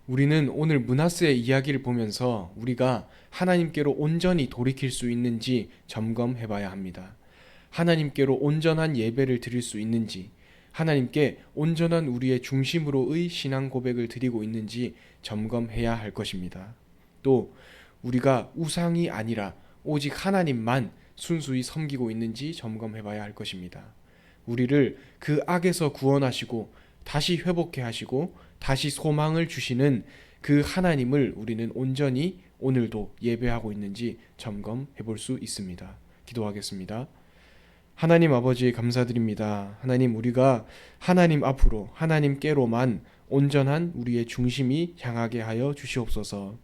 우리는 오늘 므낫세의 이야기를 보면서 우리가 하나님께로 온전히 돌이킬 수 있는지 점검해 봐야 합니다. 하나님께로 온전한 예배를 드릴 수 있는지, 하나님께 온전한 우리의 중심으로의 신앙 고백을 드리고 있는지 점검해야 할 것입니다. 또 우리가 우상이 아니라 오직 하나님만 순수히 섬기고 있는지 점검해 봐야 할 것입니다. 우리를 그 악에서 구원하시고 다시 회복해 하시고 다시 소망을 주시는 그 하나님을 우리는 온전히 오늘도 예배하고 있는지 점검해 볼 수 있습니다. 기도하겠습니다. 하나님 아버지 감사드립니다. 하나님, 우리가 하나님 앞으로 하나님께로만 온전한 우리의 중심이 향하게 하여 주시옵소서.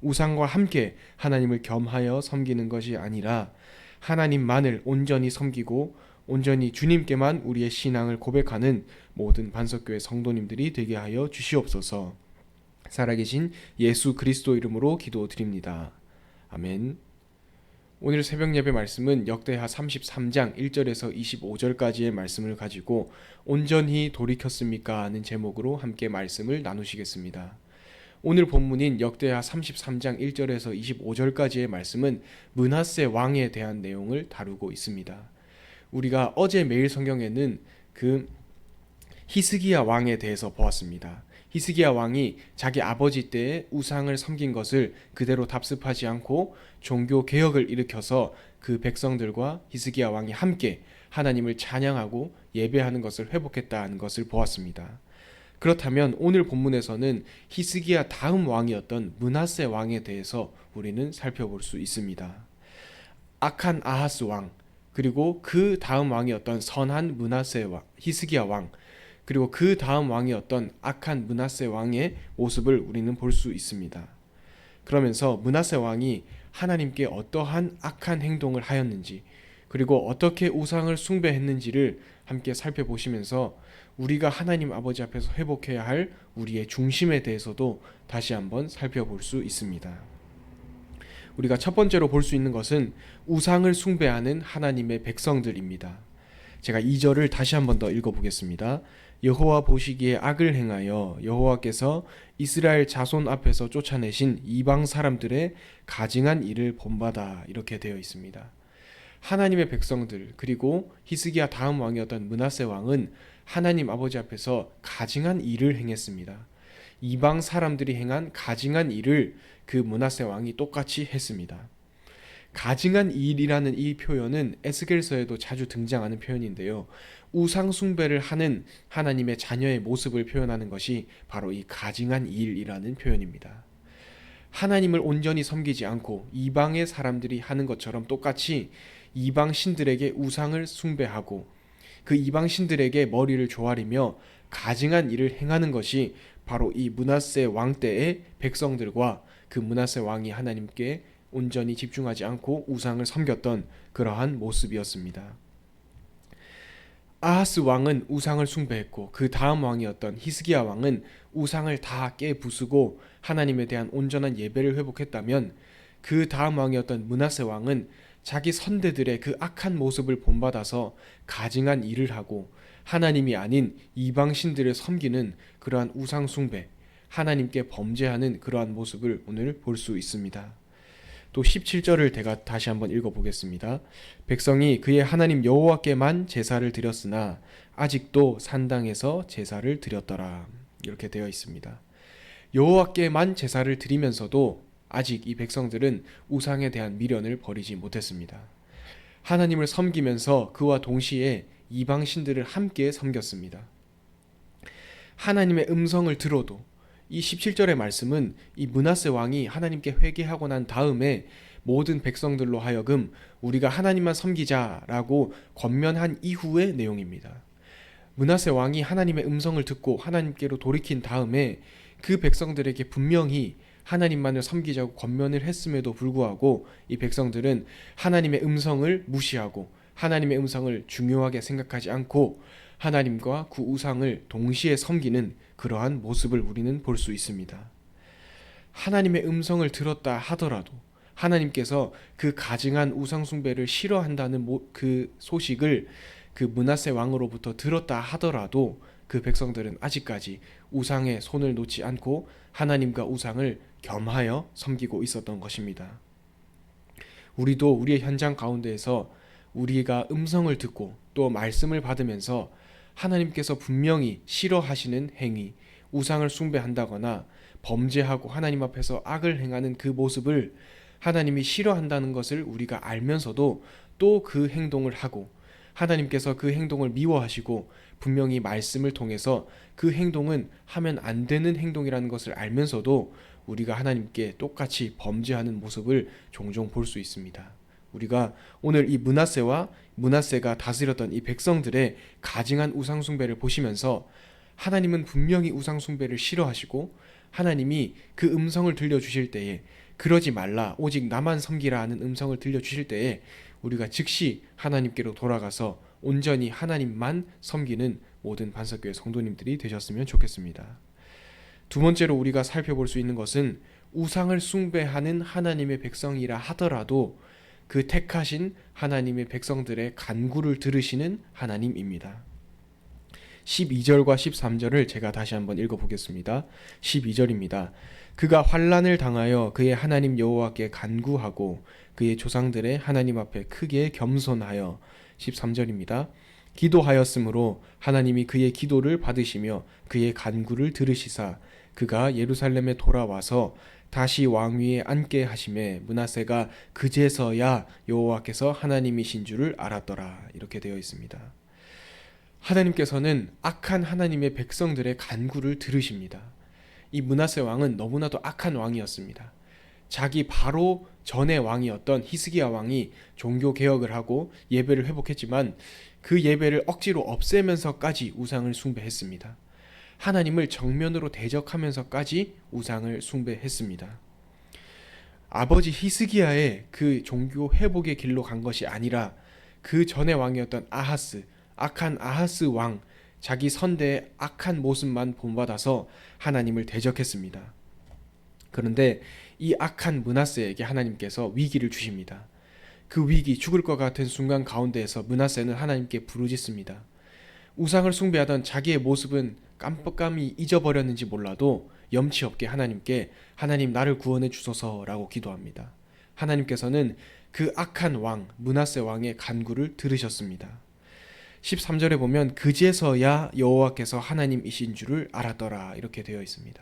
우상과 함께 하나님을 겸하여 섬기는 것이 아니라 하나님만을 온전히 섬기고 온전히 주님께만 우리의 신앙을 고백하는 모든 반석교회 성도님들이 되게 하여 주시옵소서. 살아계신 예수 그리스도 이름으로 기도드립니다. 아멘. 오늘 새벽 예배 말씀은 역대하 33장 1절에서 25절까지의 말씀을 가지고 온전히 돌이켰습니까? 하는 제목으로 함께 말씀을 나누시겠습니다. 오늘 본문인 역대하 33장 1절에서 25절까지의 말씀은 므낫세 왕에 대한 내용을 다루고 있습니다. 우리가 어제 매일 성경에는 그 히스기야 왕에 대해서 보았습니다. 히스기야 왕이 자기 아버지 때에 우상을 섬긴 것을 그대로 답습하지 않고 종교 개혁을 일으켜서 그 백성들과 히스기야 왕이 함께 하나님을 찬양하고 예배하는 것을 회복했다는 것을 보았습니다. 그렇다면 오늘 본문에서는 히스기야 다음 왕이었던 므낫세 왕에 대해서 우리는 살펴볼 수 있습니다. 악한 아하스 왕, 그리고 그 다음 왕이었던 선한 므낫세 왕, 히스기야 왕, 그리고 그 다음 왕이었던 악한 므낫세 왕의 모습을 우리는 볼 수 있습니다. 그러면서 므낫세 왕이 하나님께 어떠한 악한 행동을 하였는지, 그리고 어떻게 우상을 숭배했는지를 함께 살펴보시면서 우리가 하나님 아버지 앞에서 회복해야 할 우리의 중심에 대해서도 다시 한번 살펴볼 수 있습니다. 우리가 첫 번째로 볼 수 있는 것은 우상을 숭배하는 하나님의 백성들입니다. 제가 2절을 다시 한번 더 읽어보겠습니다. 여호와 보시기에 악을 행하여 여호와께서 이스라엘 자손 앞에서 쫓아내신 이방 사람들의 가증한 일을 본받아, 이렇게 되어 있습니다. 하나님의 백성들, 그리고 히스기야 다음 왕이었던 므낫세 왕은 하나님 아버지 앞에서 가증한 일을 행했습니다. 이방 사람들이 행한 가증한 일을 그 므낫세 왕이 똑같이 했습니다. 가증한 일이라는 이 표현은 에스겔서에도 자주 등장하는 표현인데요. 우상 숭배를 하는 하나님의 자녀의 모습을 표현하는 것이 바로 이 가증한 일이라는 표현입니다. 하나님을 온전히 섬기지 않고 이방의 사람들이 하는 것처럼 똑같이 이방 신들에게 우상을 숭배하고 그 이방 신들에게 머리를 조아리며 가증한 일을 행하는 것이 바로 이 므낫세 왕 때의 백성들과 그 므낫세 왕이 하나님께 온전히 집중하지 않고 우상을 섬겼던 그러한 모습이었습니다. 아하스 왕은 우상을 숭배했고 그 다음 왕이었던 히스기야 왕은 우상을 다 깨부수고 하나님에 대한 온전한 예배를 회복했다면, 그 다음 왕이었던 므낫세 왕은 자기 선대들의 그 악한 모습을 본받아서 가증한 일을 하고 하나님이 아닌 이방 신들을 섬기는 그러한 우상 숭배, 하나님께 범죄하는 그러한 모습을 오늘 볼 수 있습니다. 또 17절을 제가 다시 한번 읽어보겠습니다. 백성이 그의 하나님 여호와께만 제사를 드렸으나 아직도 산당에서 제사를 드렸더라, 이렇게 되어 있습니다. 여호와께만 제사를 드리면서도 아직 이 백성들은 우상에 대한 미련을 버리지 못했습니다. 하나님을 섬기면서 그와 동시에 이방 신들을 함께 섬겼습니다. 하나님의 음성을 들어도 이 17절의 말씀은 이 므낫세 왕이 하나님께 회개하고 난 다음에 모든 백성들로 하여금 우리가 하나님만 섬기자라고 권면한 이후의 내용입니다. 므낫세 왕이 하나님의 음성을 듣고 하나님께로 돌이킨 다음에 그 백성들에게 분명히 하나님만을 섬기자고 권면을 했음에도 불구하고 이 백성들은 하나님의 음성을 무시하고 하나님의 음성을 중요하게 생각하지 않고 하나님과 그 우상을 동시에 섬기는 그러한 모습을 우리는 볼 수 있습니다. 하나님의 음성을 들었다 하더라도 하나님께서 그 가증한 우상 숭배를 싫어한다는 그 소식을 그 므낫세 왕으로부터 들었다 하더라도 그 백성들은 아직까지 우상에 손을 놓지 않고 하나님과 우상을 겸하여 섬기고 있었던 것입니다. 우리도 우리의 현장 가운데에서 우리가 음성을 듣고 또 말씀을 받으면서 하나님께서 분명히 싫어하시는 행위, 우상을 숭배한다거나 범죄하고 하나님 앞에서 악을 행하는 그 모습을 하나님이 싫어한다는 것을 우리가 알면서도 또 그 행동을 하고 하나님께서 그 행동을 미워하시고 분명히 말씀을 통해서 그 행동은 하면 안 되는 행동이라는 것을 알면서도 우리가 하나님께 똑같이 범죄하는 모습을 종종 볼 수 있습니다. 우리가 오늘 이 므낫세가 다스렸던 이 백성들의 가증한 우상 숭배를 보시면서 하나님은 분명히 우상 숭배를 싫어하시고 하나님이 그 음성을 들려주실 때에 그러지 말라 오직 나만 섬기라 하는 음성을 들려주실 때에 우리가 즉시 하나님께로 돌아가서 온전히 하나님만 섬기는 모든 반석교회 성도님들이 되셨으면 좋겠습니다. 두 번째로 우리가 살펴볼 수 있는 것은 우상을 숭배하는 하나님의 백성이라 하더라도 그 택하신 하나님의 백성들의 간구를 들으시는 하나님입니다. 12절과 13절을 제가 다시 한번 읽어보겠습니다. 12절입니다. 그가 환난을 당하여 그의 하나님 여호와께 간구하고 그의 조상들의 하나님 앞에 크게 겸손하여 13절입니다. 기도하였으므로 하나님이 그의 기도를 받으시며 그의 간구를 들으시사 그가 예루살렘에 돌아와서 다시 왕위에 앉게 하심에 므낫세가 그제서야 여호와께서 하나님이신 줄을 알았더라. 이렇게 되어 있습니다. 하나님께서는 악한 하나님의 백성들의 간구를 들으십니다. 이 므낫세 왕은 너무나도 악한 왕이었습니다. 자기 바로 전의 왕이었던 히스기야 왕이 종교 개혁을 하고 예배를 회복했지만 그 예배를 억지로 없애면서까지 우상을 숭배했습니다. 하나님을 정면으로 대적하면서까지 우상을 숭배했습니다. 아버지 히스기야의 그 종교 회복의 길로 간 것이 아니라 그 전의 왕이었던 악한 아하스 왕, 자기 선대의 악한 모습만 본받아서 하나님을 대적했습니다. 그런데 이 악한 므낫세에게 하나님께서 위기를 주십니다. 그 위기, 죽을 것 같은 순간 가운데에서 므낫세는 하나님께 부르짖습니다. 우상을 숭배하던 자기의 모습은 깜빡깜이 잊어버렸는지 몰라도 염치 없게 하나님께 하나님 나를 구원해 주소서라고 기도합니다. 하나님께서는 그 악한 왕 므낫세 왕의 간구를 들으셨습니다. 13절에 보면 그제서야 여호와께서 하나님이신 줄을 알았더라 이렇게 되어 있습니다.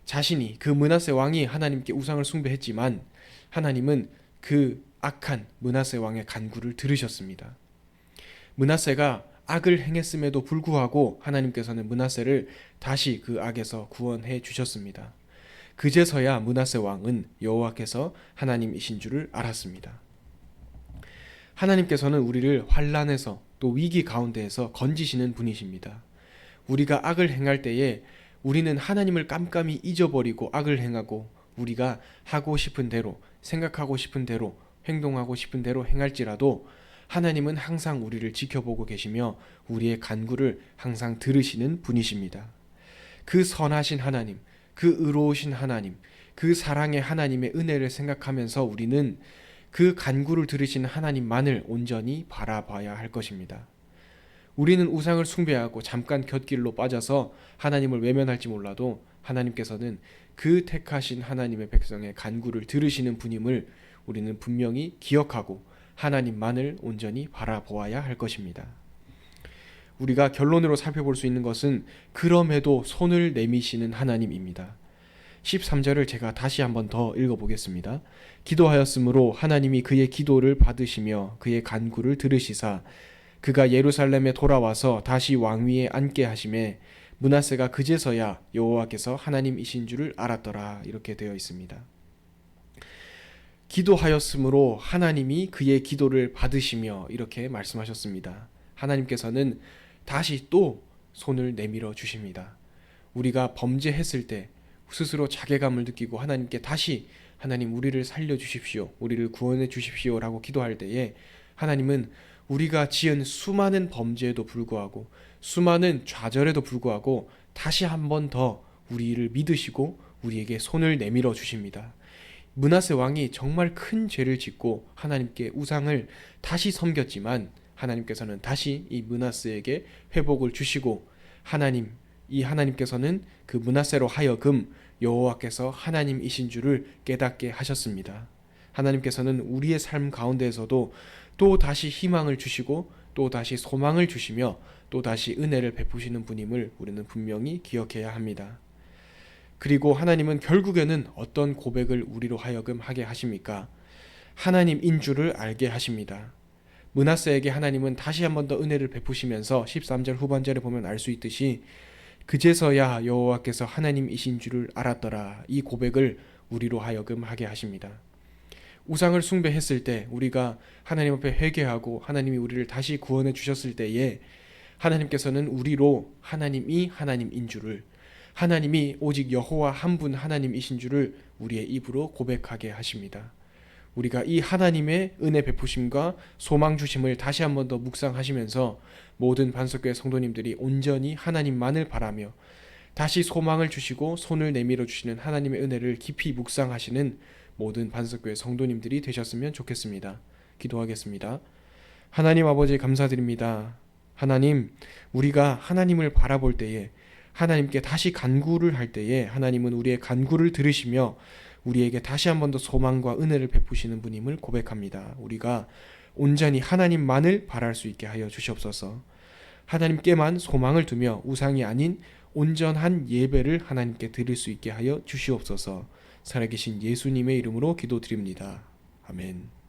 자신이 그 므낫세 왕이 하나님께 우상을 숭배했지만 하나님은 그 악한 므낫세 왕의 간구를 들으셨습니다. 므낫세가 악을 행했음에도 불구하고 하나님께서는 므낫세를 다시 그 악에서 구원해 주셨습니다. 그제서야 므낫세 왕은 여호와께서 하나님이신 줄을 알았습니다. 하나님께서는 우리를 환난에서 또 위기 가운데에서 건지시는 분이십니다. 우리가 악을 행할 때에 우리는 하나님을 깜깜이 잊어버리고 악을 행하고 우리가 하고 싶은 대로, 생각하고 싶은 대로, 행동하고 싶은 대로 행할지라도 하나님은 항상 우리를 지켜보고 계시며 우리의 간구를 항상 들으시는 분이십니다. 그 선하신 하나님, 그 의로우신 하나님, 그 사랑의 하나님의 은혜를 생각하면서 우리는 그 간구를 들으시는 하나님만을 온전히 바라봐야 할 것입니다. 우리는 우상을 숭배하고 잠깐 곁길로 빠져서 하나님을 외면할지 몰라도 하나님께서는 그 택하신 하나님의 백성의 간구를 들으시는 분임을 우리는 분명히 기억하고 하나님만을 온전히 바라보아야 할 것입니다. 우리가 결론으로 살펴볼 수 있는 것은 그럼에도 손을 내미시는 하나님입니다. 13절을 제가 다시 한번 더 읽어보겠습니다. 기도하였으므로 하나님이 그의 기도를 받으시며 그의 간구를 들으시사 그가 예루살렘에 돌아와서 다시 왕위에 앉게 하심에 므낫세가 그제서야 여호와께서 하나님이신 줄을 알았더라 이렇게 되어 있습니다. 기도하였으므로 하나님이 그의 기도를 받으시며 이렇게 말씀하셨습니다. 하나님께서는 다시 또 손을 내밀어 주십니다. 우리가 범죄했을 때 스스로 자괴감을 느끼고 하나님께 다시 하나님 우리를 살려주십시오, 우리를 구원해 주십시오 라고 기도할 때에 하나님은 우리가 지은 수많은 범죄에도 불구하고 수많은 좌절에도 불구하고 다시 한 번 더 우리를 믿으시고 우리에게 손을 내밀어 주십니다. 므낫세 왕이 정말 큰 죄를 짓고 하나님께 우상을 다시 섬겼지만 하나님께서는 다시 이 므낫세에게 회복을 주시고 하나님, 이 하나님께서는 그 므낫세로 하여금 여호와께서 하나님이신 줄을 깨닫게 하셨습니다. 하나님께서는 우리의 삶 가운데에서도 또 다시 희망을 주시고 또 다시 소망을 주시며 또 다시 은혜를 베푸시는 분임을 우리는 분명히 기억해야 합니다. 그리고 하나님은 결국에는 어떤 고백을 우리로 하여금 하게 하십니까? 하나님인 줄을 알게 하십니다. 므낫세에게 하나님은 다시 한 번 더 은혜를 베푸시면서 13절 후반절에 보면 알 수 있듯이 그제서야 여호와께서 하나님이신 줄을 알았더라. 이 고백을 우리로 하여금 하게 하십니다. 우상을 숭배했을 때 우리가 하나님 앞에 회개하고 하나님이 우리를 다시 구원해 주셨을 때에 하나님께서는 우리로 하나님이 하나님인 줄을, 하나님이 오직 여호와 한 분 하나님이신 줄을 우리의 입으로 고백하게 하십니다. 우리가 이 하나님의 은혜 베푸심과 소망 주심을 다시 한 번 더 묵상하시면서 모든 반석교회 성도님들이 온전히 하나님만을 바라며 다시 소망을 주시고 손을 내밀어 주시는 하나님의 은혜를 깊이 묵상하시는 모든 반석교회 성도님들이 되셨으면 좋겠습니다. 기도하겠습니다. 하나님 아버지 감사드립니다. 하나님, 우리가 하나님을 바라볼 때에, 하나님께 다시 간구를 할 때에 하나님은 우리의 간구를 들으시며 우리에게 다시 한 번 더 소망과 은혜를 베푸시는 분임을 고백합니다. 우리가 온전히 하나님만을 바랄 수 있게 하여 주시옵소서. 하나님께만 소망을 두며 우상이 아닌 온전한 예배를 하나님께 드릴 수 있게 하여 주시옵소서. 살아계신 예수님의 이름으로 기도드립니다. 아멘.